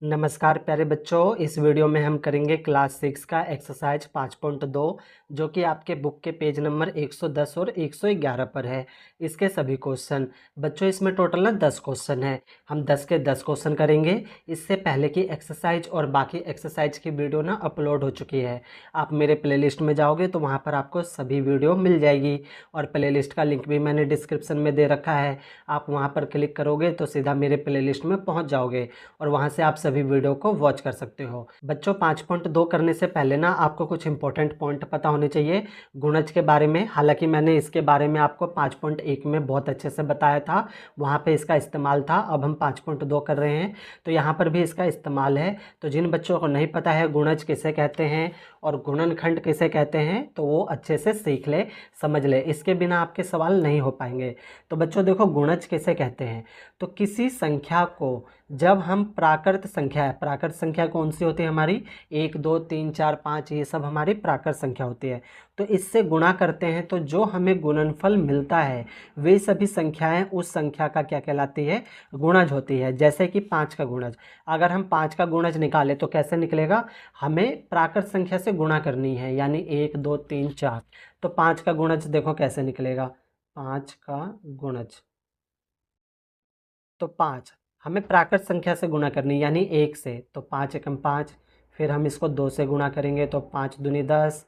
नमस्कार प्यारे बच्चों, इस वीडियो में हम करेंगे क्लास 6 का एक्सरसाइज 5.2 जो कि आपके बुक के पेज नंबर 110 और 111 पर है। इसके सभी क्वेश्चन बच्चों, इसमें टोटल ना 10 क्वेश्चन है। हम 10 के 10 क्वेश्चन करेंगे। इससे पहले की एक्सरसाइज और बाकी एक्सरसाइज की वीडियो ना अपलोड हो चुकी है। आप मेरे प्लेलिस्ट में जाओगे तो वहाँ पर आपको सभी वीडियो मिल जाएगी और प्लेलिस्ट का लिंक भी मैंने डिस्क्रिप्शन में दे रखा है। आप वहाँ पर क्लिक करोगे तो सीधा मेरे प्लेलिस्ट में पहुँच जाओगे और वहाँ से आप सभी वीडियो को वॉच कर सकते हो। बच्चों 5.2 करने से पहले ना आपको कुछ इंपॉर्टेंट पॉइंट पता होने चाहिए गुणज के बारे में। हालांकि मैंने इसके बारे में आपको 5.1 में बहुत अच्छे से बताया था, वहाँ पे इसका इस्तेमाल था। अब हम 5.2 कर रहे हैं तो यहाँ पर भी इसका इस्तेमाल है। तो जिन बच्चों को नहीं पता है गुणज किसे कहते हैं और गुणनखंड किसे कहते हैं तो वो अच्छे से सीख ले, समझ ले, इसके बिना आपके सवाल नहीं हो पाएंगे। तो बच्चों देखो, गुणज किसे कहते हैं तो किसी संख्या को जब हम प्राकृत संख्या है, प्राकृत संख्या कौन सी होती है हमारी, 1 2 3 4 5, ये सब हमारी प्राकृत संख्या होती है। तो इससे गुणा करते हैं तो जो हमें गुणनफल मिलता है वे सभी संख्याएं उस संख्या का क्या कहलाती है, गुणज होती है। जैसे कि 5 का गुणज, अगर हम 5 का गुणज निकाले तो कैसे निकलेगा, हमें प्राकृत संख्या से गुणा करनी है, यानी 1 2 3 4। तो 5 का गुणज देखो कैसे निकलेगा, 5 का गुणज तो 5 हमें प्राकृत संख्या से गुणा करनी यानी 1 से, तो 5 एकम 5। फिर हम इसको 2 से गुणा करेंगे तो 5 दूनी 10।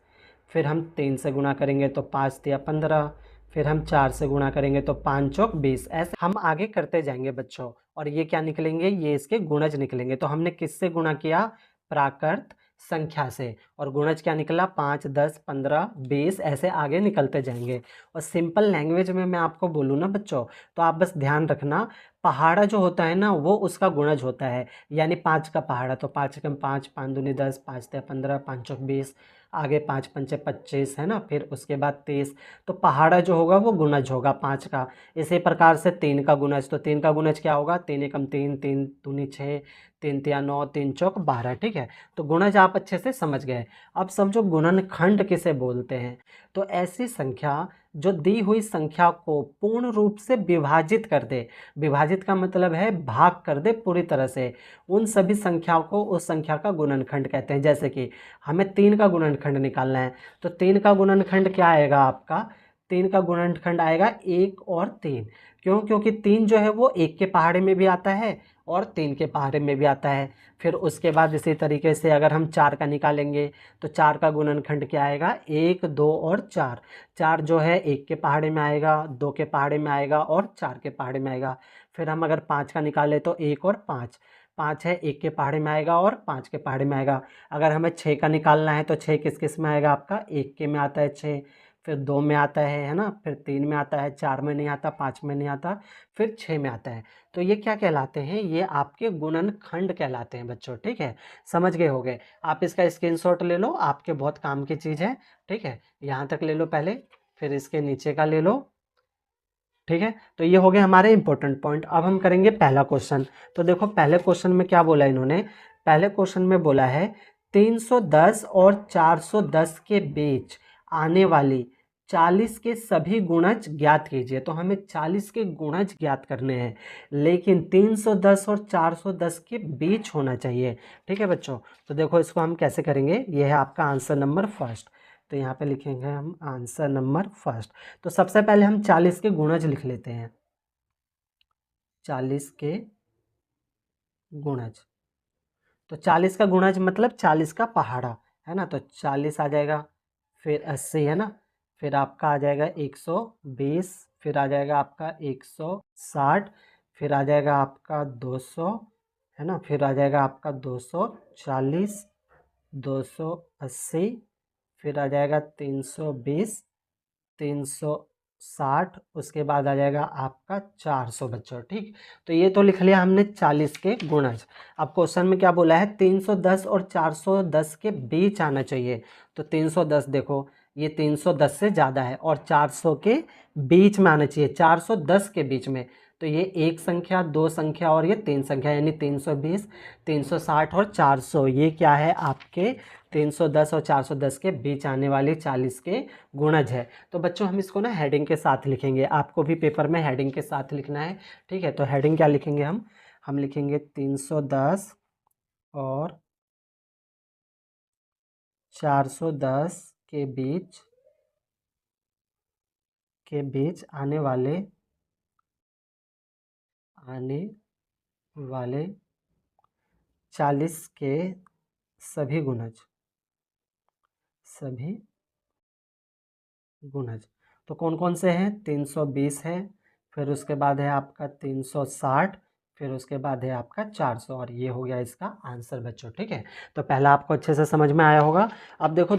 फिर हम 3 से गुणा करेंगे तो 5 तिया 15। फिर हम 4 से गुणा करेंगे तो 5 चौक 20। ऐसे हम आगे करते जाएंगे बच्चों। और ये क्या निकलेंगे, ये इसके गुणज निकलेंगे। तो हमने किससे गुणा किया, प्राकृत संख्या से। और गुणज क्या निकला, 5 10 15 20, ऐसे आगे निकलते जाएंगे। और सिंपल लैंग्वेज में मैं आपको बोलूँ ना बच्चों, तो आप बस ध्यान रखना, पहाड़ा जो होता है ना वो उसका गुणज होता है। यानी 5 का पहाड़ा तो 5 एकम 5, 5 दूनी 10, 5 तिया 15, 5 चौक 20, आगे 5 पंचे 25 है ना, फिर उसके बाद 30। तो पहाड़ा जो होगा वो गुणज होगा 5 का। इसी प्रकार से 3 का गुणज, तो 3 का गुणज क्या होगा, 3 एकम 3, 3 दूनी 6, 3 तिया 9, 3 चौक 12। ठीक है, तो गुणज आप अच्छे से समझ गए। अब समझो गुणनखंड किसे बोलते हैं। तो ऐसी संख्या जो दी हुई संख्या को पूर्ण रूप से विभाजित कर दे, विभाजित का मतलब है भाग कर दे पूरी तरह से, उन सभी संख्याओं को उस संख्या का गुणनखंड कहते हैं। जैसे कि हमें 3 का गुणनखंड निकालना है तो 3 का गुणनखंड क्या आएगा आपका, 3 का गुणनखंड आएगा 1 और 3। क्यों, क्योंकि 3 जो है वो 1 के पहाड़े में भी आता है और 3 के पहाड़े में भी आता है। फिर उसके बाद इसी तरीके से अगर हम 4 का निकालेंगे तो 4 का गुणनखंड क्या आएगा, 1 2 और 4। 4 जो है 1 के पहाड़े में आएगा, 2 के पहाड़े में आएगा और 4 के पहाड़े में आएगा। फिर हम अगर 5 का निकालें तो 1 और 5, 5 है 1 के पहाड़े में आएगा और 5 के पहाड़े में आएगा। अगर हमें 6 का निकालना है तो 6 किस किस में आएगा आपका, 1 के में आता है 6, फिर 2 में आता है ना, फिर 3 में आता है, 4 में नहीं आता, 5 में नहीं आता, फिर 6 में आता है। तो ये क्या कहलाते हैं, ये आपके गुणनखंड कहलाते हैं बच्चों। ठीक है, समझ गए होगे। आप इसका स्क्रीनशॉट ले लो, आपके बहुत काम की चीज़ है। ठीक है, यहाँ तक ले लो पहले, फिर इसके नीचे का ले लो। ठीक है, तो ये हो गए हमारे इंपॉर्टेंट पॉइंट। अब हम करेंगे पहला क्वेश्चन। तो देखो पहले क्वेश्चन में क्या बोला इन्होंने, पहले क्वेश्चन में बोला है 310 और 410 के बीच आने वाली 40 के सभी गुणज ज्ञात कीजिए। तो हमें 40 के गुणज ज्ञात करने हैं, लेकिन 310 और 410 के बीच होना चाहिए। ठीक है बच्चों, तो देखो इसको हम कैसे करेंगे, ये है आपका आंसर नंबर फर्स्ट। तो यहाँ पे लिखेंगे हम आंसर नंबर फर्स्ट। तो सबसे पहले हम 40 के गुणज लिख लेते हैं, 40 के गुणज। तो 40 का गुणज मतलब 40 का पहाड़ा है ना, तो 40 आ जाएगा, फिर 80 है ना, फिर आपका आ जाएगा 120, फिर आ जाएगा आपका 160, फिर आ जाएगा आपका 200 है ना, फिर आ जाएगा आपका 240, 280, फिर आ जाएगा 320, 360, उसके बाद आ जाएगा आपका 400 बच्चों। ठीक, तो ये तो लिख लिया हमने 40 के गुणज। अब क्वेश्चन में क्या बोला है, 310 और 410 के बीच आना चाहिए। तो 310 देखो ये 310 से ज़्यादा है और 400 के बीच में आना चाहिए, 410 के बीच में। तो ये एक संख्या, दो संख्या और ये तीन संख्या, यानी 320, 360 और 400, ये क्या है आपके 310 और 410 के बीच आने वाले 40 के गुणज है। तो बच्चों हम इसको ना हेडिंग के साथ लिखेंगे, आपको भी पेपर में हेडिंग के साथ लिखना है। ठीक है, तो हेडिंग क्या लिखेंगे हम लिखेंगे 310 और 410 के बीच आने वाले 40 के सभी गुणज। तो कौन कौन से हैं? 320 है, फिर उसके बाद है आपका 360, फिर उसके बाद है आपका 400, और ये हो गया इसका आंसर बच्चों। ठीक है, तो पहला आपको अच्छे से समझ में आया होगा। अब देखो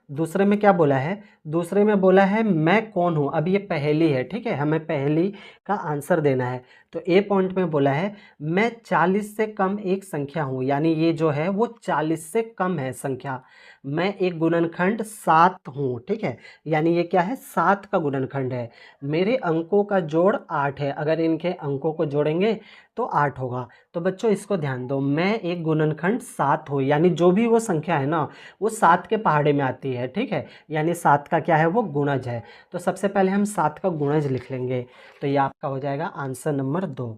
दूसरे में क्या बोला है? दूसरे में बोला है मैं कौन हूँ। अब ये पहेली है, ठीक है, हमें पहेली का आंसर देना है। तो ए पॉइंट में बोला है मैं 40 से कम एक संख्या हूँ, यानी ये जो है वो 40 से कम है संख्या। मैं एक गुणनखंड 7 हूँ, ठीक है, यानी ये क्या है? 7 का गुणनखंड है। मेरे अंकों का जोड़ 8 है, अगर इनके अंकों को जोड़ेंगे तो 8 होगा। तो बच्चों इसको ध्यान दो, मैं एक गुणनखंड 7 हूँ, यानी जो भी वो संख्या है ना वो 7 के पहाड़े में आती है, ठीक है, यानी 7 का क्या है? वो गुणज है। तो सबसे पहले हम 7 का गुणज लिख लेंगे, तो ये आपका हो जाएगा आंसर नंबर 2।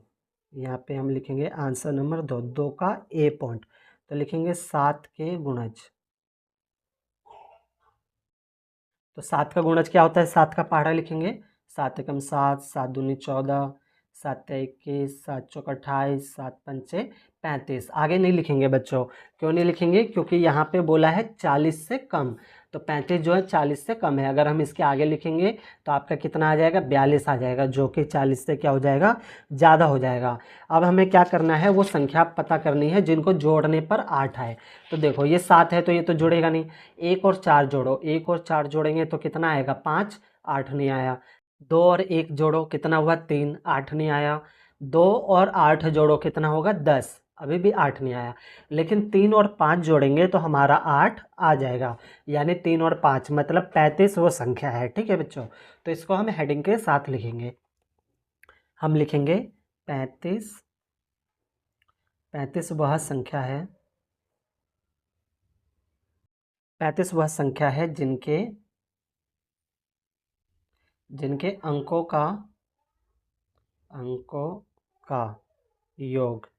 यहाँ पे हम लिखेंगे आंसर नंबर 2, 2 का ए पॉइंट, तो लिखेंगे 7 के गुणज। तो 7 का गुणज क्या होता है? 7 का पहाड़ा लिखेंगे, 7 एकम 7, 7 दूनी 14, 7 तिया 21, 7 चौक 28, 7 पंचे 35। आगे नहीं लिखेंगे बच्चों। क्यों नहीं लिखेंगे? क्योंकि यहाँ पे बोला है 40 से कम, तो 35 जो है 40 से कम है। अगर हम इसके आगे लिखेंगे तो आपका कितना आ जाएगा? 42 आ जाएगा, जो कि 40 से क्या हो जाएगा? ज़्यादा हो जाएगा। अब हमें क्या करना है? वो संख्या पता करनी है जिनको जोड़ने पर 8 आए। तो देखो ये 7 है तो ये तो जुड़ेगा नहीं, 1 और 4 जोड़ो, 1 और 4 जोड़ेंगे तो कितना आएगा? 5, 8 नहीं आया। 2 और 1 जोड़ो, कितना हुआ? 3, 8 नहीं आया। 2 और 8 जोड़ो, कितना होगा? 10, अभी भी 8 नहीं आया। लेकिन 3 और 5 जोड़ेंगे तो हमारा 8 आ जाएगा, यानी 3 और 5 मतलब 35 वो संख्या है। ठीक है बच्चों, तो इसको हम हेडिंग के साथ लिखेंगे। हम लिखेंगे 35, 35 वह संख्या है, 35 वह संख्या है जिनके अंकों का योग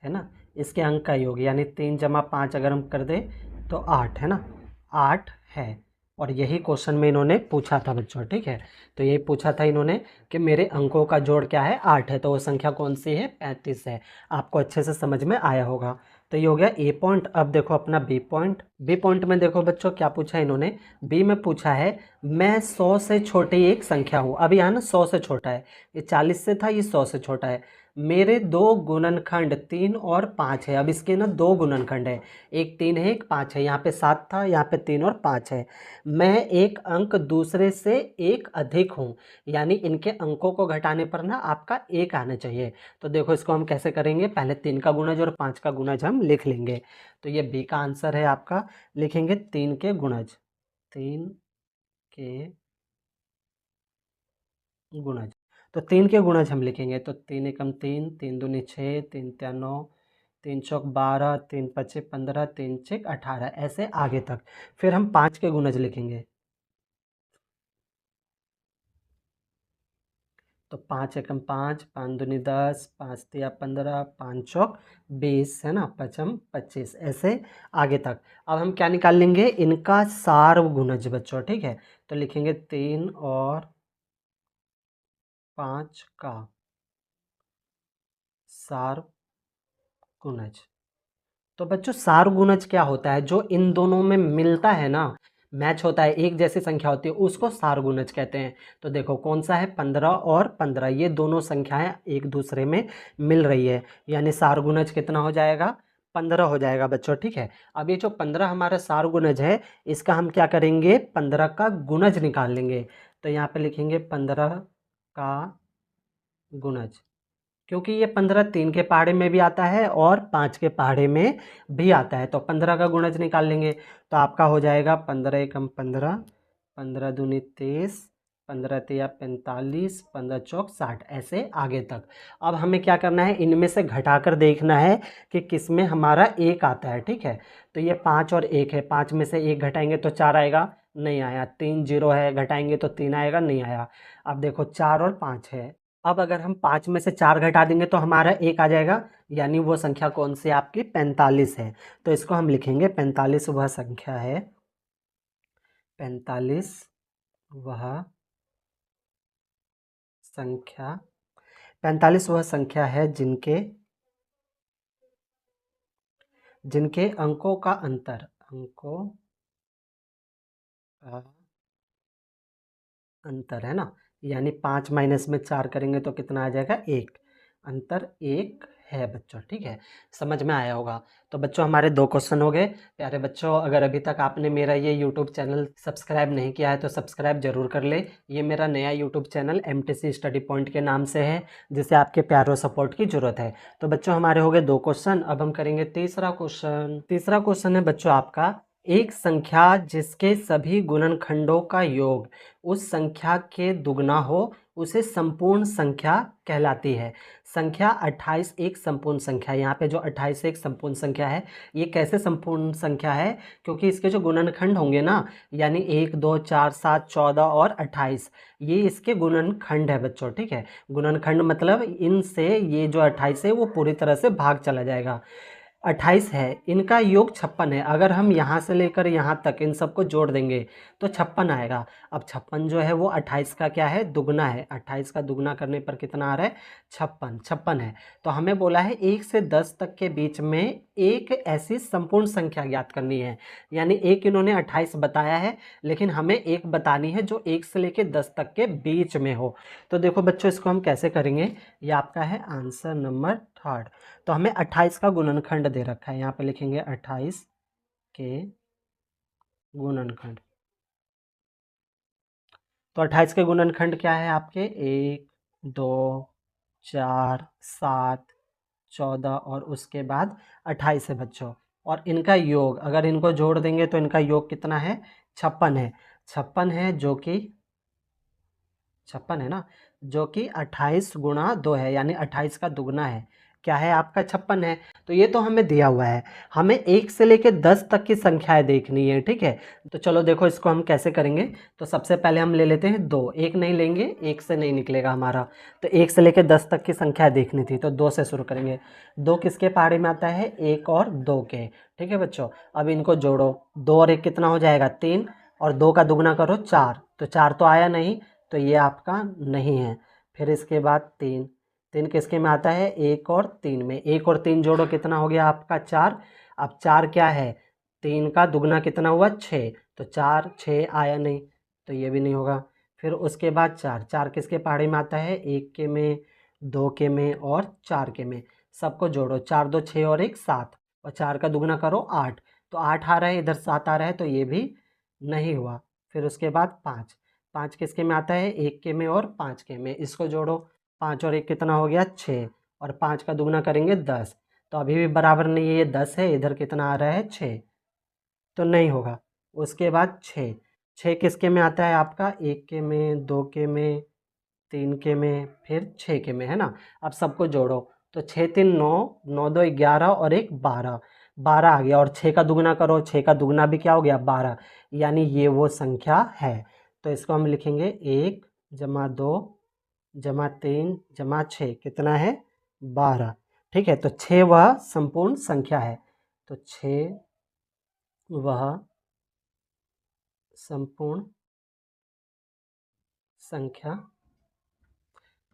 है ना, इसके अंक का योग, यानी 3 जमा 5 अगर हम कर दें तो 8 है ना, 8 है। और यही क्वेश्चन में इन्होंने पूछा था बच्चों। ठीक है, तो यही पूछा था इन्होंने कि मेरे अंकों का जोड़ क्या है? 8 है, तो वो संख्या कौन सी है? 35 है। आपको अच्छे से समझ में आया होगा। तो ये हो गया ए पॉइंट। अब देखो अपना बी पॉइंट। बी पॉइंट में देखो बच्चों क्या पूछा इन्होंने। बी में पूछा है मैं 100 से छोटी एक संख्या हूँ। अब यहाँ ना 100 से छोटा है, ये 40 से था, ये 100 से छोटा है। मेरे दो गुणनखंड 3 और 5 है। अब इसके ना दो गुणनखंड है, एक 3 है एक 5 है। यहाँ पे 7 था, यहाँ पे 3 और 5 है। मैं एक अंक दूसरे से एक अधिक हूँ, यानी इनके अंकों को घटाने पर ना आपका 1 आना चाहिए। तो देखो इसको हम कैसे करेंगे, पहले 3 का गुणज और 5 का गुणज हम लिख लेंगे। तो ये बी का आंसर है आपका। लिखेंगे 3 के गुणज, 3 के गुणज। तो 3 के गुणज हम लिखेंगे, तो 3 एकम 3, 3 दूनी 6, 3 तिया 9, 3 चौक 12, 3 पचे 15, 3 छक 18, ऐसे आगे तक। फिर हम 5 के गुणज लिखेंगे, तो 5 एकम 5, 5 दूनी 10, 5 तिया 15, 5 चौक 20 है ना, पचम 25, ऐसे आगे तक। अब हम क्या निकाल लेंगे? इनका सार गुणज बच्चों। ठीक है, तो लिखेंगे 3 और 5 का सार गुणज। तो बच्चों सार गुणज क्या होता है? जो इन दोनों में मिलता है ना, मैच होता है, एक जैसी संख्या होती है, उसको सार गुणज कहते हैं। तो देखो कौन सा है? 15 और 15, ये दोनों संख्याएं एक दूसरे में मिल रही है, यानी सार गुणज कितना हो जाएगा? 15 हो जाएगा बच्चों। ठीक है, अब ये जो 15 हमारा सार गुणज है, इसका हम क्या करेंगे? 15 का गुणज निकाल लेंगे। तो यहाँ पे लिखेंगे 15 का गुणज, क्योंकि ये 15 3 के पहाड़े में भी आता है और 5 के पहाड़े में भी आता है। तो 15 का गुणज निकाल लेंगे, तो आपका हो जाएगा 15 एकम 15, 15 दूनी 23, 15 तिया 45, 15 चौक 60, ऐसे आगे तक। अब हमें क्या करना है? इनमें से घटाकर देखना है कि किस में हमारा 1 आता है। ठीक है, तो ये 5 और 1 है, 5 में से 1 घटाएंगे तो 4 आएगा, नहीं आया। 3 0 है, घटाएंगे तो 3 आएगा, नहीं आया। अब देखो 4 और 5 है, अब अगर हम 5 में से 4 घटा देंगे तो हमारा 1 आ जाएगा, यानी वो संख्या कौन सी आपकी 45 है। तो इसको हम लिखेंगे 45 वह संख्या है, 45 वह संख्या, 45 वह संख्या है जिनके जिनके अंकों का अंतर, अंकों का अंतर है ना, यानी 5 माइनस में 4 करेंगे तो कितना आ जाएगा 1, अंतर 1 है बच्चों। ठीक है, समझ में आया होगा। तो बच्चों हमारे 2 क्वेश्चन हो गए। प्यारे बच्चों, अगर अभी तक आपने मेरा ये यूट्यूब चैनल सब्सक्राइब नहीं किया है तो सब्सक्राइब जरूर कर ले। ये मेरा नया YouTube channel MTC study point के नाम से है, जिसे आपके प्यार और सपोर्ट की जरूरत है। तो बच्चों हमारे हो गए 2 क्वेश्चन। अब हम करेंगे तीसरा क्वेश्चन। तीसरा क्वेश्चन है बच्चों आपका, एक संख्या जिसके सभी गुणनखंडों का योग उस संख्या के दुगना हो उसे संपूर्ण संख्या कहलाती है। संख्या 28 एक संपूर्ण संख्या है। यहाँ पे जो 28 एक संपूर्ण संख्या है, ये कैसे संपूर्ण संख्या है, क्योंकि इसके जो गुणनखंड होंगे ना, यानी 1 2 4 7 14 और 28, ये इसके गुणनखंड है बच्चों। ठीक है, गुणनखंड मतलब इनसे ये जो 28 है वो पूरी तरह से भाग चला जाएगा। 28 है, इनका योग 56 है। अगर हम यहाँ से लेकर यहाँ तक इन सबको जोड़ देंगे तो 56 आएगा। अब 56 जो है वो 28 का क्या है, दुगना है। 28 का दुगना करने पर कितना आ रहा है, 56, 56 है। तो हमें बोला है 1 से 10 तक के बीच में एक ऐसी संपूर्ण संख्या ज्ञात करनी है। यानी एक इन्होंने 28 बताया है, लेकिन हमें एक बतानी है जो 1 से लेकर 10 तक के बीच में हो। तो देखो बच्चों, इसको हम कैसे करेंगे, ये आपका है आंसर नंबर 3। तो हमें 28 का गुणनखंड दे रखा है, यहाँ पे लिखेंगे 28 के गुणनखंड। तो 28 के गुणनखंड क्या है आपके, 1 2 4 7 14 और उसके बाद 28 है बच्चों। और इनका योग अगर इनको जोड़ देंगे तो इनका योग कितना है, 56 है। 56 है जो कि 56 है ना, जो कि 28 गुणा 2 है, यानी 28 का दुगना है। क्या है आपका, 56 है। तो ये तो हमें दिया हुआ है, हमें 1 से लेकर 10 तक की संख्याएं देखनी है। ठीक है, तो चलो देखो इसको हम कैसे करेंगे। तो सबसे पहले हम ले लेते हैं 2, 1 नहीं लेंगे, 1 से नहीं निकलेगा हमारा। तो 1 से लेकर 10 तक की संख्या देखनी थी, तो 2 से शुरू करेंगे। 2 किसके पहाड़े में आता है, 1 और 2 के। ठीक है बच्चों, अब इनको जोड़ो, 2 और 1 कितना हो जाएगा, 3, और 2 का दुगना करो 4, तो 4 तो आया नहीं, तो ये आपका नहीं है। फिर इसके बाद 3, 3 किसके में आता है, 1 और 3 में। 1 और 3 जोड़ो कितना हो गया आपका, 4। अब 4 क्या है, 3 का दुगना कितना हुआ, 6, तो 4 6 आया नहीं, तो ये भी नहीं होगा। फिर उसके बाद 4, 4 किसके पहाड़े में आता है, 1 के में, 2 के में और 4 के में। सबको जोड़ो, 4 2 6 और 1 7, और 4 का दुगना करो 8, तो 8 आ रहा है, इधर 7 आ रहा है, तो ये भी नहीं हुआ। फिर उसके बाद 5, 5 किसके में आता है, 1 के में और 5 के में। इसको जोड़ो, 5 और 1 कितना हो गया, 6, और 5 का दुगना करेंगे 10, तो अभी भी बराबर नहीं है, ये 10 है, इधर कितना आ रहा है 6, तो नहीं होगा। उसके बाद 6, 6 किसके में आता है आपका, 1 के में, 2 के में, 3 के में, फिर 6 के में, है ना। अब सबको जोड़ो, तो 6 3 9, 9 2 11 और 1 12, 12 आ गया। और 6 का दुगना करो, 6 का दुगना भी क्या हो गया, 12, यानी ये वो संख्या है। तो इसको हम लिखेंगे 1 जमा 2 जमा 3 जमा 6, कितना है, 12। ठीक है, तो 6 वह संपूर्ण संख्या है। तो 6 वह संपूर्ण संख्या,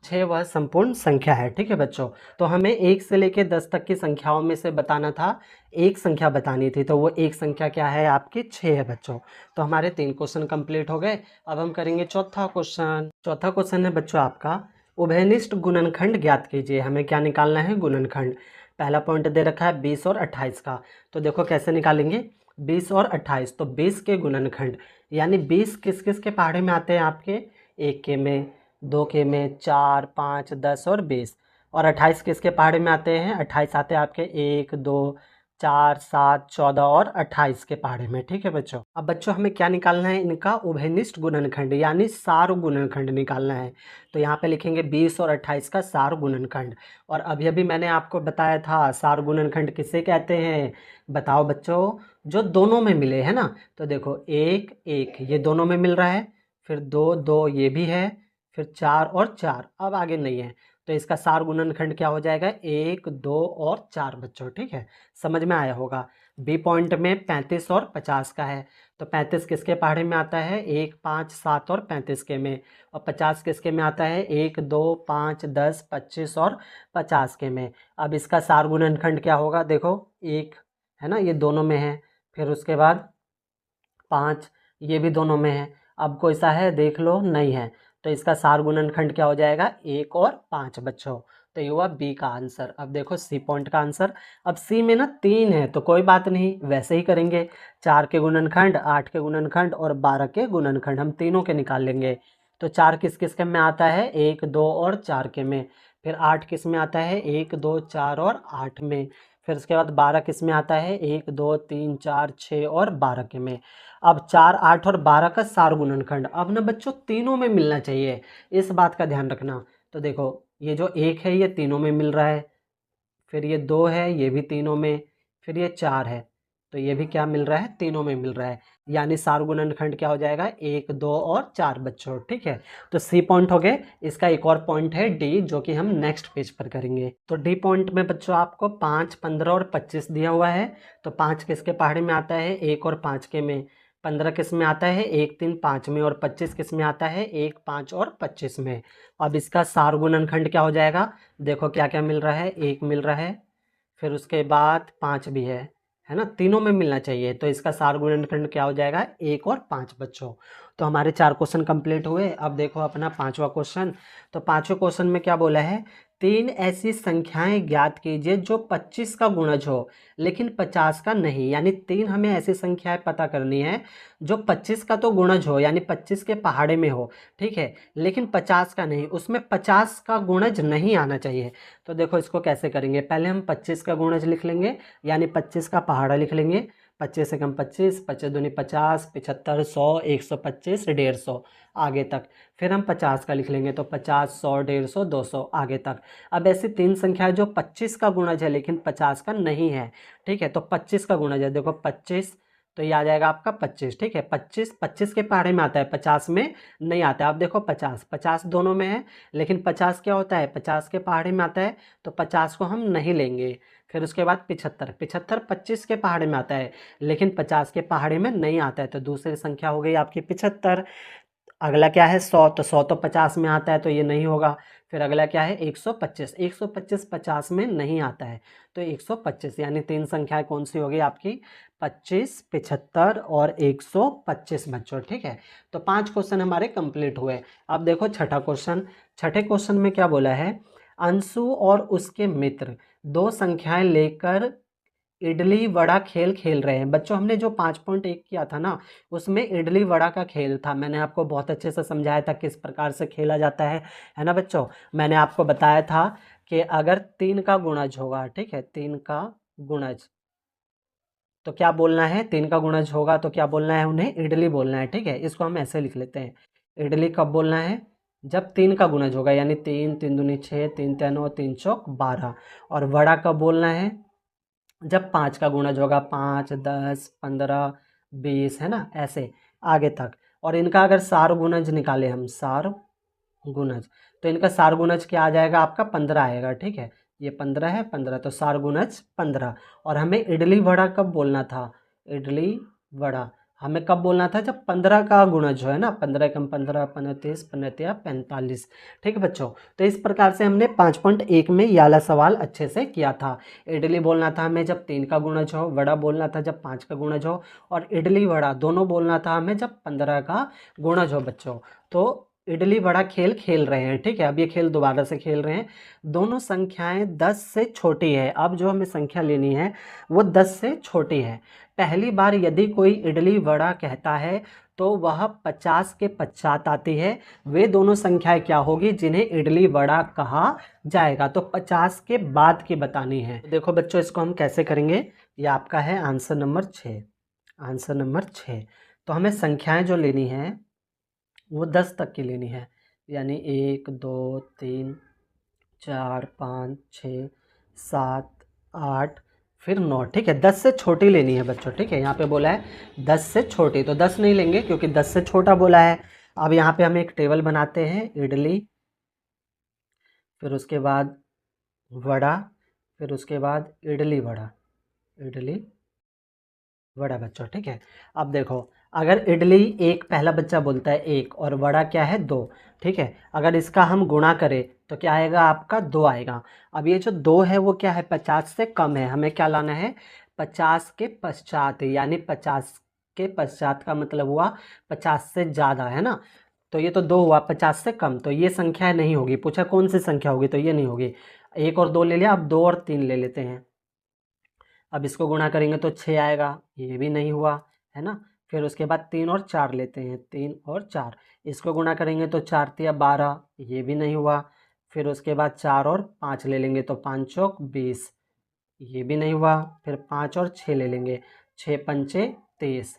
6 वह संपूर्ण संख्या है। ठीक है बच्चों, तो हमें 1 से लेकर 10 तक की संख्याओं में से बताना था, एक संख्या बतानी थी, तो वो एक संख्या क्या है आपकी, 6 है बच्चों। तो हमारे 3 क्वेश्चन कंप्लीट हो गए। अब हम करेंगे चौथा क्वेश्चन। चौथा क्वेश्चन है बच्चों आपका, उभयनिष्ठ गुणनखंड ज्ञात कीजिए। हमें क्या निकालना है, गुणनखंड। पहला पॉइंट दे रखा है 20 और 28 का, तो देखो कैसे निकालेंगे, 20 और 28, तो 20 के गुणनखंड, यानी 20 किस किस के पहाड़े में आते हैं आपके, 1 के में, 2 के में, 4 5 10 और 20, और 28 किसके पहाड़े में आते हैं, 28 आते हैं आपके 1 2 4 7 14 और 28 के पहाड़े में। ठीक है बच्चों, अब बच्चों हमें क्या निकालना है, इनका उभयनिष्ठ गुणनखंड, यानी सार गुणनखंड निकालना है। तो यहाँ पे लिखेंगे 20 और 28 का सार गुणनखंड। और अभी अभी मैंने आपको बताया था सार गुणनखंड किसे कहते हैं, बताओ बच्चों, जो दोनों में मिले, है ना। तो देखो 1 1 ये दोनों में मिल रहा है, फिर 2 2 ये भी है, फिर 4 और 4, अब आगे नहीं है, तो इसका सार गुणनखंड क्या हो जाएगा, 1 2 और 4 बच्चों, ठीक है, समझ में आया होगा। बी पॉइंट में 35 और 50 का है, तो 35 किसके पहाड़े में आता है, 1 5 7 और 35 के में, और 50 किसके में आता है, 1 2 5 10 25 और 50 के में। अब इसका सार गुणनखंड क्या होगा, देखो 1 है ना, ये दोनों में है, फिर उसके बाद 5 ये भी दोनों में है, अब कोई सा है देख लो, नहीं है, तो इसका सार गुणनखंड क्या हो जाएगा, 1 और 5 बच्चों। तो ये हुआ बी का आंसर। अब देखो सी पॉइंट का आंसर, अब सी में ना 3 है तो कोई बात नहीं, वैसे ही करेंगे, 4 के गुणनखंड, 8 के गुणनखंड और 12 के गुणनखंड हम तीनों के निकाल लेंगे। तो 4 किस किस के में आता है, 1 2 और 4 के में, फिर 8 किस में आता है, 1 2 4 और 8 में, फिर उसके बाद 12 किस में आता है, 1 2 3 4 6 और 12 के में। अब 4 8 और 12 का सार गुणनखंड अब ना बच्चों तीनों में मिलना चाहिए, इस बात का ध्यान रखना। तो देखो ये जो 1 है ये तीनों में मिल रहा है, फिर ये 2 है ये भी तीनों में, फिर ये 4 है तो ये भी क्या मिल रहा है, तीनों में मिल रहा है, यानी सार गुणनखंड क्या हो जाएगा, 1 2 और 4 बच्चों, ठीक है। तो सी पॉइंट हो गए। इसका एक और पॉइंट है डी, जो कि हम नेक्स्ट पेज पर करेंगे। तो डी पॉइंट में बच्चों आपको 5 15 और 25 दिया हुआ है, तो 5 किसके पहाड़े में आता है, 1 और 5 के में, 15 किस में आता है, 1 3 5 में, और 25 किस में आता है, 1 5 और 25 में। अब इसका सार गुणनखंड क्या हो जाएगा, देखो क्या क्या मिल रहा है, 1 मिल रहा है, फिर उसके बाद 5 भी है ना, तीनों में मिलना चाहिए, तो इसका सार गुणनखंड क्या हो जाएगा, 1 और 5 बच्चों। तो हमारे 4 क्वेश्चन कंप्लीट हुए। अब देखो अपना 5वां क्वेश्चन। तो 5वें क्वेश्चन में क्या बोला है, 3 ऐसी संख्याएं ज्ञात कीजिए जो 25 का गुणज हो लेकिन 50 का नहीं, यानी 3 हमें ऐसी संख्याएं पता करनी है जो 25 का तो गुणज हो, यानी 25 के पहाड़े में हो, ठीक है, लेकिन 50 का नहीं, उसमें 50 का गुणज नहीं आना चाहिए। तो देखो इसको कैसे करेंगे, पहले हम 25 का गुणज लिख लेंगे, यानी 25 का पहाड़ा लिख लेंगे, 25 से कम 25, 25 दूनी 50, 75 100 125 150 आगे तक, फिर हम 50 का लिख लेंगे, तो 50 100 150 200 आगे तक। अब ऐसी 3 संख्याएं जो 25 का गुणज है लेकिन 50 का नहीं है, ठीक है, तो 25 का गुणज है, देखो 25, तो ये आ जाएगा आपका 25, ठीक है, 25 25 के पहाड़े में आता है, 50 में नहीं आता है। अब देखो 50 50 दोनों में है, लेकिन 50 क्या होता है, 50 के पहाड़े में आता है, तो 50 को हम नहीं लेंगे। फिर उसके बाद 75 75 25 के पहाड़े में आता है, लेकिन 50 के पहाड़े में नहीं आता है, तो दूसरी संख्या हो गई आपकी 75। अगला क्या है 100, तो 100 तो 50 में आता है तो ये नहीं होगा। फिर अगला क्या है 125, 125 50 में नहीं आता है, तो 125, यानी 3 संख्याएं कौन सी होगी आपकी, 25 75 और 125 बच्चों, ठीक है। तो 5 क्वेश्चन हमारे कंप्लीट हुए। अब देखो छठा क्वेश्चन। छठे क्वेश्चन में क्या बोला है, अंशु और उसके मित्र 2 संख्याएं लेकर इडली वड़ा खेल खेल रहे हैं। बच्चों हमने जो 5.1 किया था ना, उसमें इडली वड़ा का खेल था, मैंने आपको बहुत अच्छे से समझाया था किस प्रकार से खेला जाता है ना बच्चों। मैंने आपको बताया था कि अगर 3 का गुणज होगा, ठीक है, 3 का गुणज, तो क्या बोलना है, 3 का गुणज होगा तो क्या बोलना है, उन्हें इडली बोलना है, ठीक है, इसको हम ऐसे लिख लेते हैं। इडली कब बोलना है, जब 3 का गुणज होगा, यानी 3 3 दूनी 6 3 3 9 3 चौक 12। और वड़ा कब बोलना है, जब 5 का गुणज होगा, 5 10 15 20, है ना, ऐसे आगे तक। और इनका अगर सार गुणज निकाले हम, सार गुणज, तो इनका सार गुणज क्या आ जाएगा आपका, 15 आएगा, ठीक है, ये 15 है, 15 तो सार गुणज 15। और हमें इडली वड़ा कब बोलना था, इडली वड़ा हमें कब बोलना था, जब 15 का गुणज हो, है ना, 15 कम 15 15 30 15 तिया 45, ठीक है बच्चों। तो इस प्रकार से हमने 5.1 में ये वाला सवाल अच्छे से किया था। इडली बोलना था हमें जब 3 का गुणज हो, वड़ा बोलना था जब 5 का गुणज हो, और इडली वड़ा दोनों बोलना था हमें जब 15 का गुणज हो बच्चों। तो इडली वड़ा खेल खेल रहे हैं, ठीक है, अब ये खेल दोबारा से खेल रहे हैं। दोनों संख्याएं 10 से छोटी है, अब जो हमें संख्या लेनी है वो 10 से छोटी है। पहली बार यदि कोई इडली वड़ा कहता है तो वह 50 के पश्चात आती है, वे दोनों संख्याएं क्या होगी जिन्हें इडली वड़ा कहा जाएगा, तो 50 के बाद की बतानी है। देखो बच्चों इसको हम कैसे करेंगे, ये आपका है आंसर नंबर 6, आंसर नंबर 6। तो हमें संख्याएं जो लेनी है वो 10 तक की लेनी है, यानी 1 2 3 4 5 6 7 8 फिर 9, ठीक है, 10 से छोटी लेनी है बच्चों, ठीक है, यहाँ पे बोला है 10 से छोटी, तो 10 नहीं लेंगे क्योंकि 10 से छोटा बोला है। अब यहाँ पे हम एक टेबल बनाते हैं, इडली, फिर उसके बाद वड़ा, फिर उसके बाद इडली वड़ा, इडली वड़ा बच्चों, ठीक है। अब देखो, अगर इडली एक पहला बच्चा बोलता है एक और वड़ा क्या है दो, ठीक है। अगर इसका हम गुणा करें तो क्या आएगा आपका, दो आएगा। अब ये जो दो है वो क्या है, 50 से कम है, हमें क्या लाना है, 50 के पश्चात, यानी 50 के पश्चात का मतलब हुआ 50 से ज़्यादा, है ना। तो ये तो दो हुआ, 50 से कम, तो ये संख्या नहीं होगी। पूछा कौन सी संख्या होगी, तो ये नहीं होगी। एक और दो ले लिया, अब दो और तीन ले लेते हैं। अब इसको गुणा करेंगे तो 6 आएगा, ये भी नहीं हुआ, है ना। फिर उसके बाद 3 और 4 लेते हैं, 3 और 4, इसको गुणा करेंगे तो 4 तिया 12, ये भी नहीं हुआ। फिर उसके बाद 4 और 5 ले लेंगे तो 5 चौक 20, ये भी नहीं हुआ। फिर 5 और 6 ले लेंगे, 6 पंचे 23,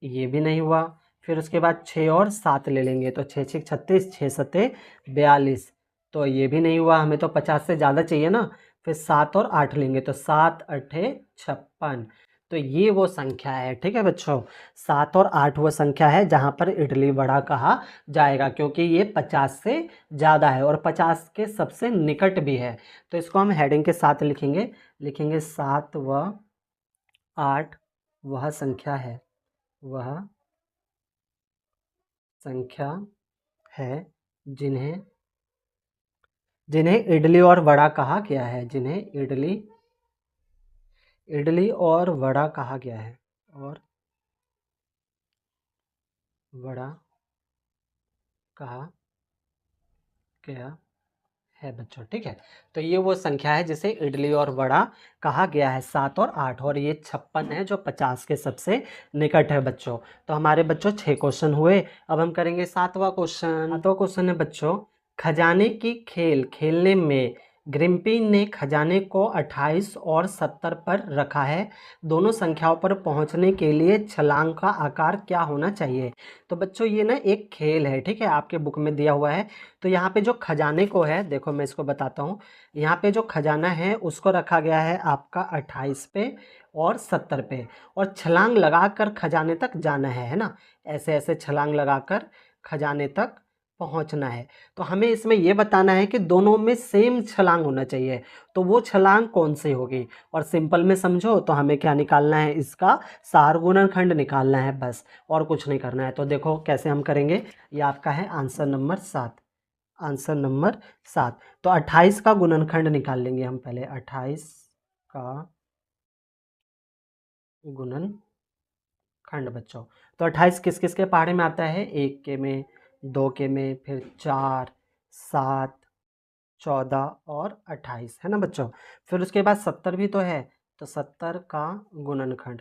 ये भी नहीं हुआ। फिर उसके बाद 6 और 7 ले लेंगे तो 6 6 36, 6 सत्ते 42, तो ये भी नहीं हुआ, हमें तो 50 से ज़्यादा चाहिए ना। फिर 7 और 8 लेंगे तो 7 अठे 56, तो ये वो संख्या है, ठीक है बच्चों। 7 और 8 वो संख्या है जहाँ पर इडली वड़ा कहा जाएगा, क्योंकि ये 50 से ज़्यादा है और 50 के सबसे निकट भी है। तो इसको हम हेडिंग के साथ लिखेंगे, लिखेंगे 7 व 8 वह संख्या है, वह संख्या है जिन्हें जिन्हें इडली और वड़ा कहा गया है, जिन्हें इडली इडली और वड़ा कहा गया है, और वड़ा कहा गया है बच्चों, ठीक है। तो ये वो संख्या है जिसे इडली और वड़ा कहा गया है, 7 और 8, और ये 56 है जो 50 के सबसे निकट है बच्चों। तो हमारे बच्चों 6 क्वेश्चन हुए। अब हम करेंगे 7वां क्वेश्चन। 7वां क्वेश्चन है बच्चों, खजाने की खेल खेलने में ग्रिम्पी ने खजाने को 28 और 70 पर रखा है। दोनों संख्याओं पर पहुंचने के लिए छलांग का आकार क्या होना चाहिए। तो बच्चों ये ना एक खेल है, ठीक है, आपके बुक में दिया हुआ है। तो यहाँ पे जो खजाने को है, देखो मैं इसको बताता हूँ। यहाँ पे जो खजाना है उसको रखा गया है आपका 28 पे और 70 पे, और छलांग लगाकर खजाने तक जाना है ना। ऐसे ऐसे छलांग लगाकर खजाने तक पहुँचना है। तो हमें इसमें ये बताना है कि दोनों में सेम छलांग होना चाहिए, तो वो छलांग कौन सी होगी। और सिंपल में समझो तो हमें क्या निकालना है, इसका सार गुणनखंड निकालना है बस, और कुछ नहीं करना है। तो देखो कैसे हम करेंगे, ये आपका है आंसर नंबर 7, आंसर नंबर 7। तो 28 का गुणनखंड निकाल लेंगे हम पहले, 28 का गुणनखंड बच्चों। तो 28 किस किस के पहाड़े में आता है, 1 के में, 2 के में, फिर 4, 7, 14 और 28, है ना बच्चों। फिर उसके बाद 70 भी तो है, तो 70 का गुणनखंड।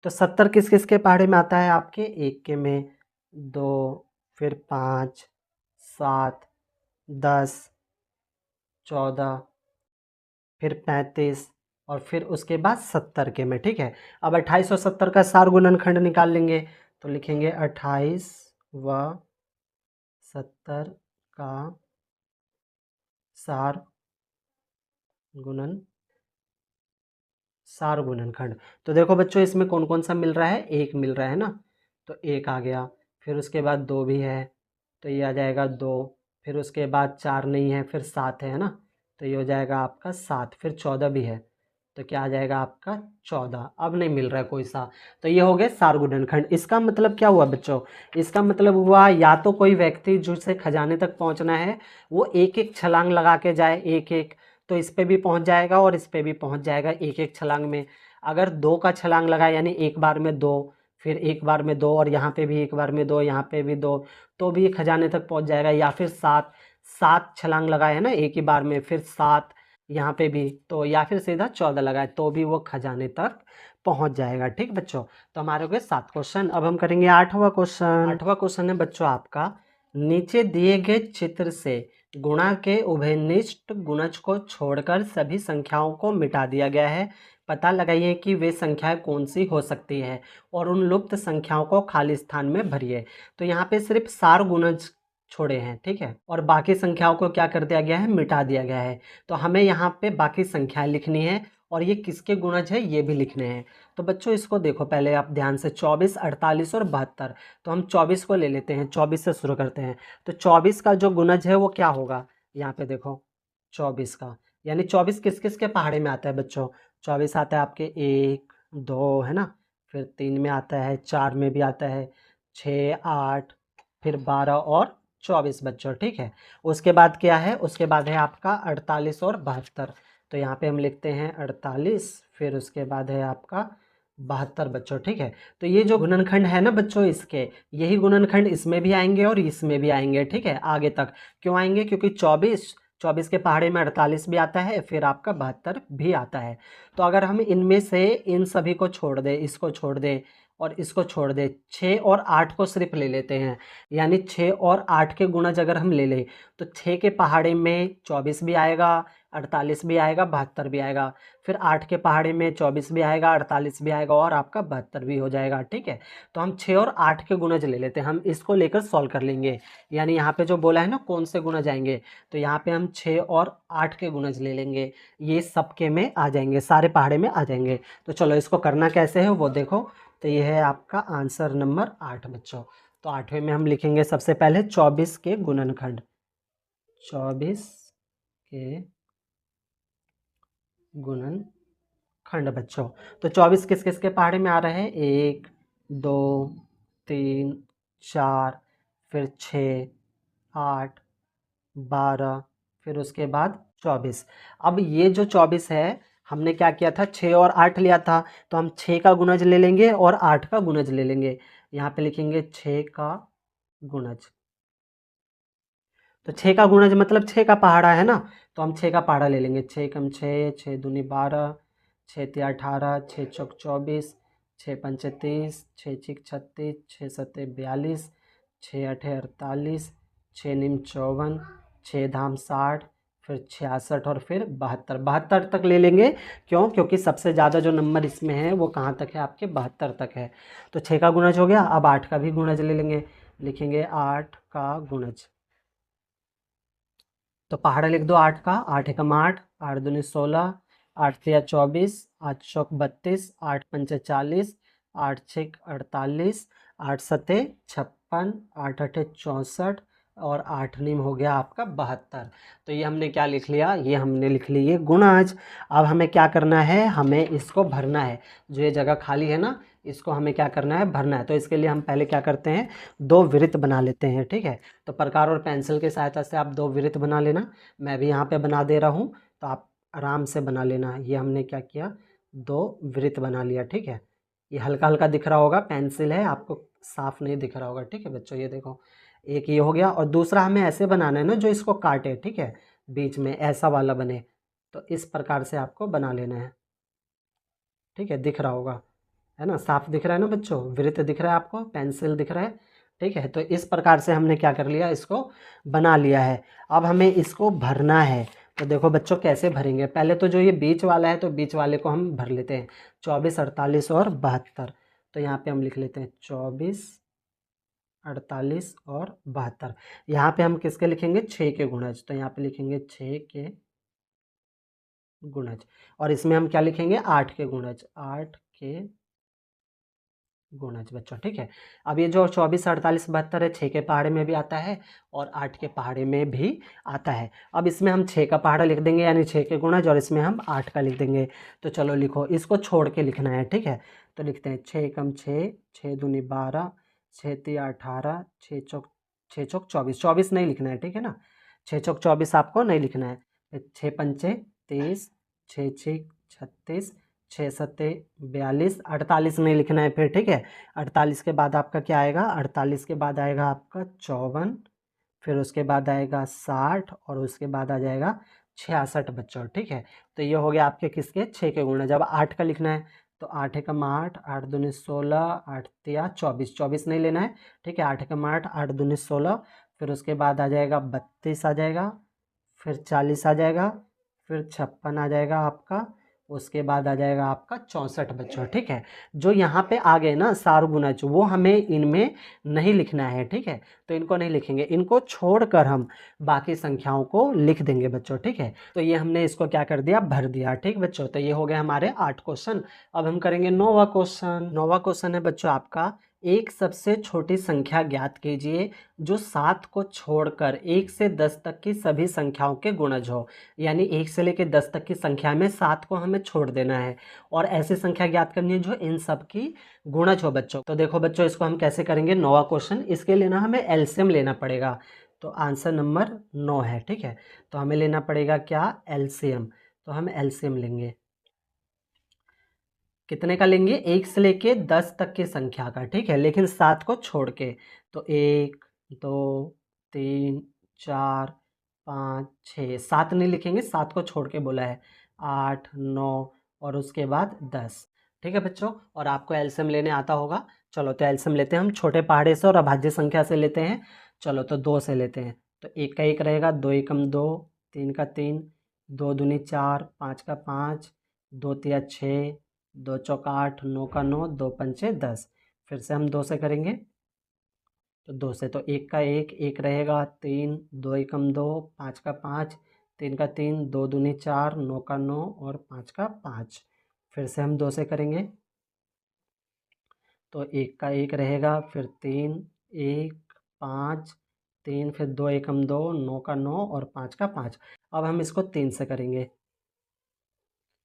तो 70 किस किस के पहाड़े में आता है आपके, 1 के में, 2, फिर 5, 7, 10, 14, फिर 35, और फिर उसके बाद 70 के में, ठीक है। अब 28 और 70 का सार गुणनखंड निकाल लेंगे, तो लिखेंगे 28 व 70 का सार गुणन सार गुणनखंड। तो देखो बच्चों इसमें कौन कौन सा मिल रहा है, एक मिल रहा है ना, तो एक आ गया। फिर उसके बाद दो भी है, तो ये आ जाएगा दो। फिर उसके बाद 4 नहीं है, फिर 7 है ना, तो ये हो जाएगा आपका 7। फिर 14 भी है, तो क्या आ जाएगा आपका 14। अब नहीं मिल रहा है कोई सा, तो ये हो गए सार गुणनखंड। इसका मतलब क्या हुआ बच्चों, इसका मतलब हुआ या तो कोई व्यक्ति जिसे खजाने तक पहुंचना है वो एक एक छलांग लगा के जाए, एक एक, तो इस पे भी पहुंच जाएगा और इस पे भी पहुंच जाएगा एक एक छलांग में। अगर दो का छलांग लगाए, यानी एक बार में दो, फिर एक बार में दो, और यहाँ पे भी एक बार में दो, यहाँ पे भी दो, तो भी ये खजाने तक पहुंच जाएगा। या फिर 7 7 छलांग लगाए है ना एक ही बार में, फिर 7 यहाँ पे भी, तो या फिर सीधा 14 लगाए तो भी वो खजाने तक पहुंच जाएगा, ठीक बच्चों। तो हमारे हो गए 7 क्वेश्चन। अब हम करेंगे 8वां क्वेश्चन। 8वां क्वेश्चन है बच्चों आपका, नीचे दिए गए चित्र से गुणा के उभयनिष्ठ गुणज को छोड़कर सभी संख्याओं को मिटा दिया गया है। पता लगाइए कि वे संख्याएं कौन सी हो सकती है और उन लुप्त संख्याओं को खाली स्थान में भरिए। तो यहाँ पे सिर्फ सार गुणज छोड़े हैं, ठीक है, और बाकी संख्याओं को क्या कर दिया गया है, मिटा दिया गया है। तो हमें यहाँ पे बाकी संख्याएं लिखनी है और ये किसके गुणज है ये भी लिखने हैं। तो बच्चों इसको देखो पहले आप ध्यान से, 24, 48 और 72। तो हम 24 को ले लेते हैं, 24 से शुरू करते हैं। तो 24 का जो गुणज है वो क्या होगा, यहाँ पे देखो 24 का, यानी 24 किस किस के पहाड़े में आता है बच्चों, 24 आता है आपके 1, 2 है ना, फिर 3 में आता है, 4 में भी आता है, 6, 8, फिर 12 और 24 बच्चों, ठीक है। उसके बाद क्या है, उसके बाद है आपका 48 और 72। तो यहाँ पे हम लिखते हैं 48, फिर उसके बाद है आपका 72 बच्चों, ठीक है। तो ये जो गुणनखंड है ना बच्चों इसके, यही गुणनखंड इसमें भी आएंगे और इसमें भी आएंगे, ठीक है, आगे तक। क्यों आएंगे, क्योंकि 24 के पहाड़े में 48 भी आता है, फिर आपका 72 भी आता है। तो अगर हम इनमें से इन सभी को छोड़ दें, इसको छोड़ दें और इसको छोड़ दें, 6 और 8 को सिर्फ ले लेते हैं, यानी 6 और 8 के गुणज अगर हम ले लें तो 6 के पहाड़े में 24 भी आएगा, 48 भी आएगा, 72 भी आएगा। फिर 8 के पहाड़े में 24 भी आएगा, 48 भी आएगा और आपका 72 भी हो जाएगा, ठीक है। तो हम 6 और 8 के गुणज ले लेते हैं, हम इसको लेकर सॉल्व कर लेंगे। यानी यहाँ पे जो बोला है ना कौन से गुणज आएंगे, तो यहाँ पे हम 6 और 8 के गुणज ले लेंगे, ये सबके में आ जाएंगे, सारे पहाड़े में आ जाएंगे। तो चलो इसको करना कैसे है वो देखो। तो ये है आपका आंसर नंबर 8 बच्चों। तो 8वें में हम लिखेंगे सबसे पहले 24 के गुणनखंड, 24 के गुणनखंड बच्चों। तो 24 किस किस के पहाड़े में आ रहे हैं, 1, 2, 3, 4, फिर 6, 8, 12, फिर उसके बाद 24। अब ये जो 24 है, हमने क्या किया था, 6 और 8 लिया था, तो हम 6 का गुणज ले लेंगे और 8 का गुणज ले लेंगे। यहाँ पे लिखेंगे 6 का गुणज। तो 6 का गुणज मतलब 6 का पहाड़ा है ना, तो हम 6 का पहाड़ा ले लेंगे। 6 कम 6, 6 दूनी 12, 6 तिया 18, 6 चौक 24, 6 पंचे 30, 6 छिक 36, 6 सत्ते 42, 6 अठे 48, 6 निम 54, 6 धाम 60, फिर 66 और फिर 72, 72 तक ले लेंगे। क्यों, क्योंकि सबसे ज़्यादा जो नंबर इसमें है वो कहाँ तक है, आपके 72 तक है। तो 6 का गुणज हो गया, अब 8 का भी गुणज ले लेंगे, लिखेंगे 8 का गुणज। तो पहाड़ा लिख दो 8 का, 8 एकम 8, 8 दूनी 16, 8 तिया 24, 8 चौक 32, 8 पंचे 40, 8 छिक 48, 8 सते 56, 8 अठे 64 और 8 निम हो गया आपका 72। तो ये हमने क्या लिख लिया, ये हमने लिख ली ये गुणज। अब हमें क्या करना है, हमें इसको भरना है, जो ये जगह खाली है ना इसको हमें क्या करना है, भरना है। तो इसके लिए हम पहले क्या करते हैं, 2 वृत्त बना लेते हैं, ठीक है। तो प्रकार और पेंसिल की सहायता से आप 2 वृत्त बना लेना, मैं भी यहाँ पे बना दे रहा हूँ, तो आप आराम से बना लेना। ये हमने क्या किया, 2 वृत्त बना लिया, ठीक है। ये हल्का हल्का दिख रहा होगा, पेंसिल है, आपको साफ नहीं दिख रहा होगा, ठीक है बच्चों। ये देखो एक ये हो गया, और दूसरा हमें ऐसे बनाना है ना जो इसको काटे, ठीक है, बीच में ऐसा वाला बने। तो इस प्रकार से आपको बना लेना है, ठीक है, दिख रहा होगा, है ना, साफ दिख रहा है ना बच्चों, वृत्त दिख रहा है आपको, पेंसिल दिख रहा है, ठीक है। तो इस प्रकार से हमने क्या कर लिया, इसको बना लिया है। अब हमें इसको भरना है। तो देखो बच्चों कैसे भरेंगे, पहले तो जो ये बीच वाला है तो बीच वाले को हम भर लेते हैं, 24, 48 और 72। तो यहाँ पे हम लिख लेते हैं 24, 48 और 72। यहाँ पे हम किसके लिखेंगे, 6 के गुणज, तो यहाँ पे लिखेंगे 6 के गुणज। और इसमें हम क्या लिखेंगे, 8 के गुणज, 8 के गुणज बच्चों, ठीक है। अब ये जो 24, 48, 72 है, 6 के पहाड़े में भी आता है और 8 के पहाड़े में भी आता है। अब इसमें हम 6 का पहाड़ा लिख देंगे, यानी 6 के गुणज, और इसमें हम 8 का लिख देंगे। तो चलो लिखो, इसको छोड़ के लिखना है, ठीक है। तो लिखते हैं 6 एकम 6, 6 दूनी 12, 6 तिया 18, 6 चौक 24, 24 नहीं लिखना है, ठीक है ना, 6 चौक 24 आपको नहीं लिखना है। 6 पंचे 30, 6 छिक 36, 6 सत्ते 42, 48 नहीं लिखना है फिर, ठीक है। 48 के बाद आपका क्या आएगा, 48 के बाद आएगा आपका 54, फिर उसके बाद आएगा 60 और उसके बाद आ जाएगा 66 बच्चों, ठीक है। तो ये हो गया आपके किसके, 6 के गुणज। जब 8 का लिखना है तो 8 एकम 8, 8 दूनी 16, 8 तिया 24, 24 नहीं लेना है, ठीक है। 8 एकम 8, 8 दूनी 16, फिर उसके बाद आ जाएगा 32 आ जाएगा, फिर 40 आ जाएगा, फिर 56 आ जाएगा आपका, उसके बाद आ जाएगा आपका 64 बच्चों, ठीक है। जो यहाँ पे आ गए ना सार गुणज, वो हमें इनमें नहीं लिखना है, ठीक है। तो इनको नहीं लिखेंगे, इनको छोड़कर हम बाकी संख्याओं को लिख देंगे बच्चों, ठीक है। तो ये हमने इसको क्या कर दिया, भर दिया, ठीक बच्चों। तो ये हो गए हमारे 8 क्वेश्चन। अब हम करेंगे 9वां क्वेश्चन। 9वां क्वेश्चन है बच्चों आपका, एक सबसे छोटी संख्या ज्ञात कीजिए जो 7 को छोड़कर 1 से 10 तक की सभी संख्याओं के गुणज हो। यानी 1 से लेकर 10 तक की संख्या में 7 को हमें छोड़ देना है और ऐसी संख्या ज्ञात करनी है जो इन सब की गुणज हो बच्चों। तो देखो बच्चों, इसको हम कैसे करेंगे, 9वां क्वेश्चन। इसके लिए ना हमें एलसीएम लेना पड़ेगा। तो आंसर नंबर 9 है, ठीक है। तो हमें लेना पड़ेगा क्या, एलसीएम। तो हम एलसीएम लेंगे, कितने का लेंगे, 1 से लेके 10 तक की संख्या का, ठीक है, लेकिन 7 को छोड़ के। तो 1 2 3 4 5 6, 7 नहीं लिखेंगे, 7 को छोड़ के बोला है, 8 9 और उसके बाद 10, ठीक है बच्चों। और आपको एलसीएम लेने आता होगा। चलो तो एलसीएम लेते हैं हम, छोटे पहाड़े से और अभाज्य संख्या से लेते हैं। चलो तो 2 से लेते हैं। तो 1 का 1 रहेगा, 2 एकम 2, 3 का 3, 2 दूनी 4, 5 का 5, 2 तिया 6, 2 चौका 8, 9 का 9, 2 पंचे 10। फिर से हम 2 से करेंगे। तो 2 से तो 1 का 1, 1 रहेगा, 3, 2 एकम 2, 5 का 5, 3 का 3, 2 दूनी 4, 9 का 9 और 5 का 5। फिर से हम 2 से करेंगे। तो 1 का 1 रहेगा, फिर 3, 1 5, 3, फिर 2 एकम 2, 9 का 9 और 5 का 5। अब हम इसको 3 से करेंगे।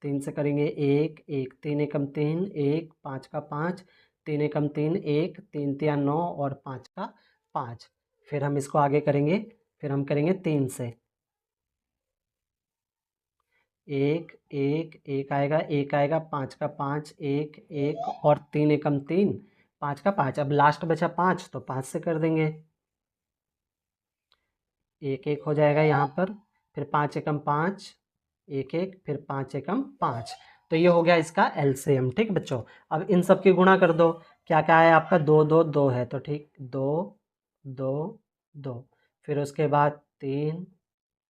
3 से करेंगे, 1 1, 3 एकम 3, 1 5 का 5, 3 एकम 3, 1 3 तिया 9 और 5 का 5। फिर हम इसको आगे करेंगे। फिर हम करेंगे 3 से, 1 1 1 आएगा, 1 आएगा, 5 का 5, 1 1 और 3 एकम 3, 5 का 5। अब लास्ट बचा 5, तो 5 से कर देंगे, 1 1 हो जाएगा यहाँ पर। फिर 5 एकम 5, 1 1, फिर 5 एकम 5। तो ये हो गया इसका एलसीएम, ठीक बच्चों। अब इन सब की गुणा कर दो। क्या क्या है आपका, 2 2 2 है, तो ठीक 2 2 2। फिर उसके बाद 3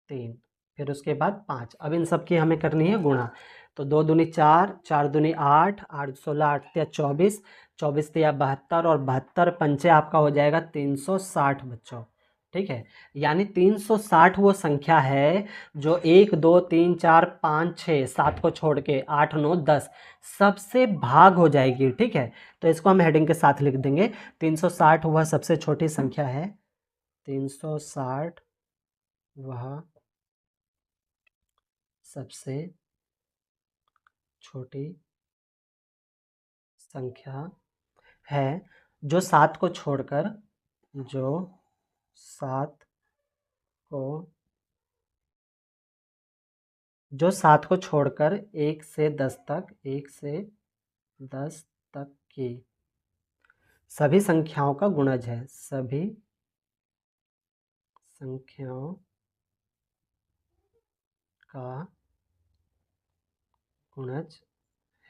3, फिर उसके बाद 5। अब इन सब की हमें करनी है गुणा। तो 2 दूनी 4, 4 दूनी 8, 8 16 8 तिया 24, 24 तिया 72 और 72 पंचे आपका हो जाएगा 360 बच्चों, ठीक है। यानी 360 वो संख्या है जो 1 2 3 4 5 6 7 को छोड़ के 8 9 10 सबसे भाग हो जाएगी, ठीक है। तो इसको हम हेडिंग के साथ लिख देंगे, 360 वह सबसे छोटी संख्या है, 360 वह सबसे छोटी संख्या है जो 7 को छोड़कर, जो 7 को जो 7 को छोड़कर 1 से 10 तक, 1 से 10 तक की सभी संख्याओं का गुणज है, सभी संख्याओं का गुणज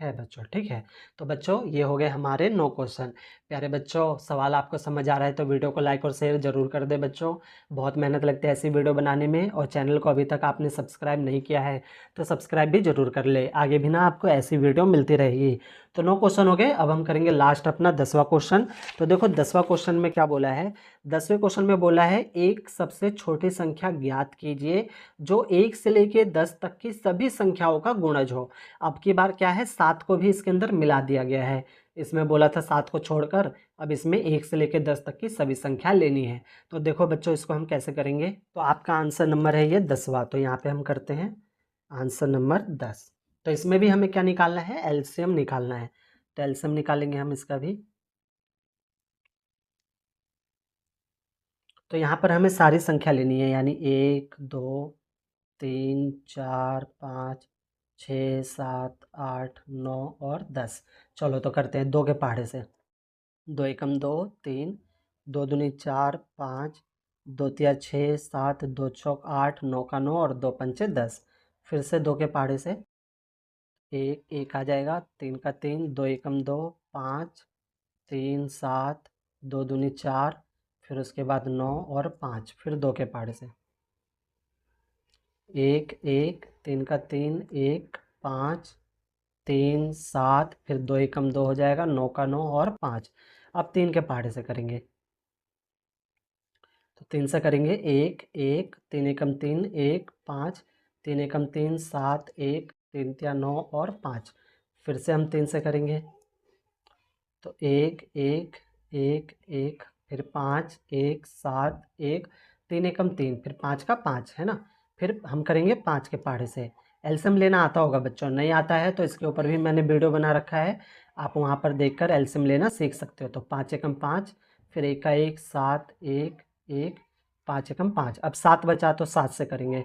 है बच्चों, ठीक है। तो बच्चों ये हो गए हमारे 9 क्वेश्चन। प्यारे बच्चों, सवाल आपको समझ आ रहा है तो वीडियो को लाइक और शेयर जरूर कर दे बच्चों। बहुत मेहनत लगती है ऐसी वीडियो बनाने में, और चैनल को अभी तक आपने सब्सक्राइब नहीं किया है तो सब्सक्राइब भी जरूर कर ले, आगे भी ना आपको ऐसी वीडियो मिलती रहेगी। तो 9 क्वेश्चन हो गए। अब हम करेंगे लास्ट अपना 10वां क्वेश्चन। तो देखो 10वां क्वेश्चन में क्या बोला है, 10वें क्वेश्चन में बोला है एक सबसे छोटी संख्या ज्ञात कीजिए जो 1 से लेके 10 तक की सभी संख्याओं का गुणज हो। अब की बार क्या है, 7 को भी इसके अंदर मिला दिया गया है। इसमें बोला था 7 को छोड़कर, अब इसमें 1 से लेकर 10 तक की सभी संख्या लेनी है। तो देखो बच्चों, इसको हम कैसे करेंगे। तो आपका आंसर नंबर है ये 10वां, तो यहाँ पे हम करते हैं आंसर नंबर 10। तो इसमें भी हमें क्या निकालना है, एलसीएम निकालना है। तो एलसीएम निकालेंगे हम इसका भी। तो यहाँ पर हमें सारी संख्या लेनी है, यानी 1 2 3 4 5 6 7 8 9 और 10। चलो तो करते हैं 2 के पहाड़े से। 2 एकम 2 3, 2 दूनी 4 5, 2 तिया 6 7, 2 चौक 8, 9 का 9 और 2 पंचे 10। फिर से 2 के पहाड़े से, 1 1 आ जाएगा, 3 का 3, 2 एकम 2 5, 3 7, 2 दूनी 4, फिर उसके बाद 9 और 5। फिर 2 के पहाड़े से, 1 1, 3 का 3, 1 5, 3 7, फिर 2 एकम 2 हो जाएगा, 9 का 9 और 5। अब 3 के पहाड़े से करेंगे, तो 3 से करेंगे 1 1, 3 एकम 3 1 5, 3 एकम 3 7 1, 3 तिया 9 और 5। फिर से हम 3 से करेंगे, तो 1 1 1 1, फिर 5 1 7 1, 3 एकम 3, फिर 5 का 5 है ना। फिर हम करेंगे 5 के पहाड़े से। एलसीएम लेना आता होगा बच्चों, नहीं आता है तो इसके ऊपर भी मैंने वीडियो बना रखा है, आप वहाँ पर देखकर एलसीएम लेना सीख सकते हो। तो 5 एकम 5, फिर 1 का 1 7 1 1, 5 एकम 5। अब 7 बचा तो 7 से करेंगे,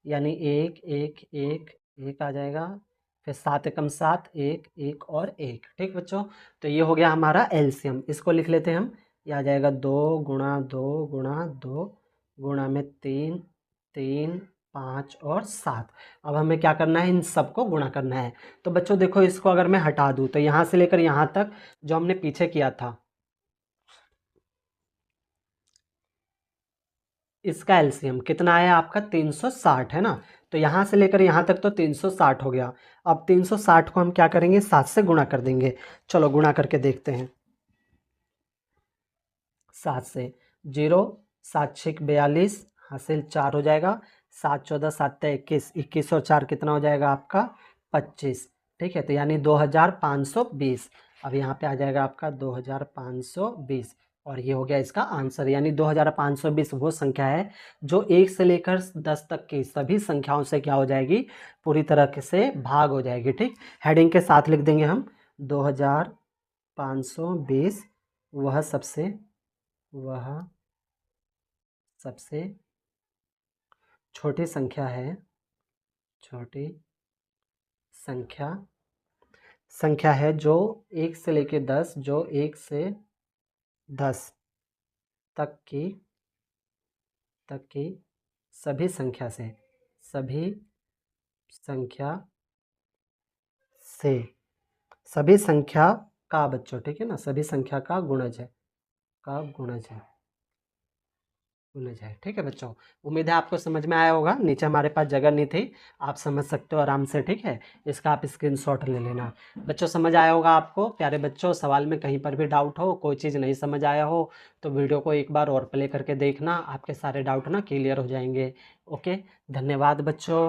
यानी 1 1 1 1 आ जाएगा, फिर 7 एकम 7 1 1 और 1। ठीक बच्चों, तो ये हो गया हमारा एलसीएम। इसको लिख लेते हैं हम, ये आ जाएगा 2 गुणा 2 गुणा 2 गुणा में 3 3 5 और 7। अब हमें क्या करना है, इन सबको गुणा करना है। तो बच्चों देखो, इसको अगर मैं हटा दूँ तो यहाँ से लेकर यहाँ तक जो हमने पीछे किया था, इसका एलसीएम कितना आया आपका, 360 है ना। तो यहाँ से लेकर यहाँ तक तो 360 हो गया। अब 360 को हम क्या करेंगे, 7 से गुणा कर देंगे। चलो गुणा करके देखते हैं। 7 से 0, 7 6 42, हासिल 4 हो जाएगा, 7 14 7 21, 21 और 4 कितना हो जाएगा आपका 25। ठीक है, तो यानी 2520। अब यहाँ पे आ जाएगा आपका 2520, और ये हो गया इसका आंसर। यानी 2520 वो संख्या है जो 1 से लेकर 10 तक की सभी संख्याओं से क्या हो जाएगी, पूरी तरह से भाग हो जाएगी। ठीक, हेडिंग के साथ लिख देंगे हम 2520, वह सबसे छोटी संख्या है, छोटी संख्या है जो 1 से लेकर 10, जो 1 से 10 तक की सभी संख्या से सभी संख्या का बच्चों, ठीक है ना, सभी संख्या का गुणज है, ठीक है बच्चों। उम्मीद है आपको समझ में आया होगा। नीचे हमारे पास जगह नहीं थी, आप समझ सकते हो आराम से। ठीक है, इसका आप स्क्रीनशॉट ले लेना। बच्चों समझ आया होगा आपको। प्यारे बच्चों, सवाल में कहीं पर भी डाउट हो, कोई चीज़ नहीं समझ आया हो, तो वीडियो को एक बार और प्ले करके देखना, आपके सारे डाउट ना क्लियर हो जाएंगे। ओके, धन्यवाद बच्चों।